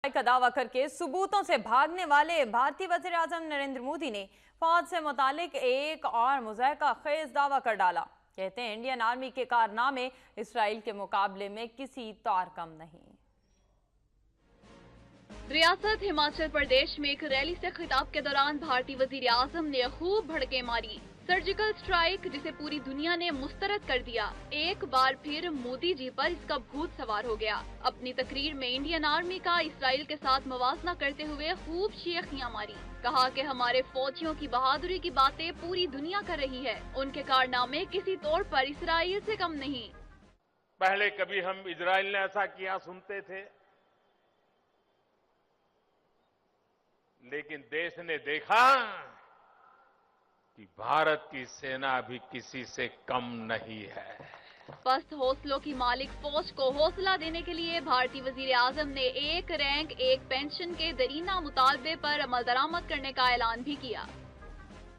का दावा करके सबूतों से भागने वाले भारतीय वज़ीर आज़म नरेंद्र मोदी ने फौज से मुतालिक एक और मुज़हका खेज दावा कर डाला। कहते हैं इंडियन आर्मी के कारनामे इसराइल के मुकाबले में किसी तौर कम नहीं। रियासत हिमाचल प्रदेश में एक रैली से खिताब के दौरान भारतीय वज़ीर आज़म ने खूब भड़के मारी। सर्जिकल स्ट्राइक जिसे पूरी दुनिया ने मुस्तरद कर दिया, एक बार फिर मोदी जी पर इसका भूत सवार हो गया। अपनी तकरीर में इंडियन आर्मी का इसराइल के साथ मवाजना करते हुए खूब शेखियां मारी। कहा कि हमारे फौजियों की बहादुरी की बातें पूरी दुनिया कर रही है, उनके कारनामे किसी तौर पर इसराइल से कम नहीं। पहले कभी हम इजराइल ने ऐसा किया सुनते थे, लेकिन देश ने देखा कि भारत की सेना भी किसी से कम नहीं है। पस्त हौसलों की मालिक फौज को हौसला देने के लिए भारतीय वज़ीर आज़म ने एक रैंक एक पेंशन के दरीना मुतालबे पर अमल दरामद करने का ऐलान भी किया।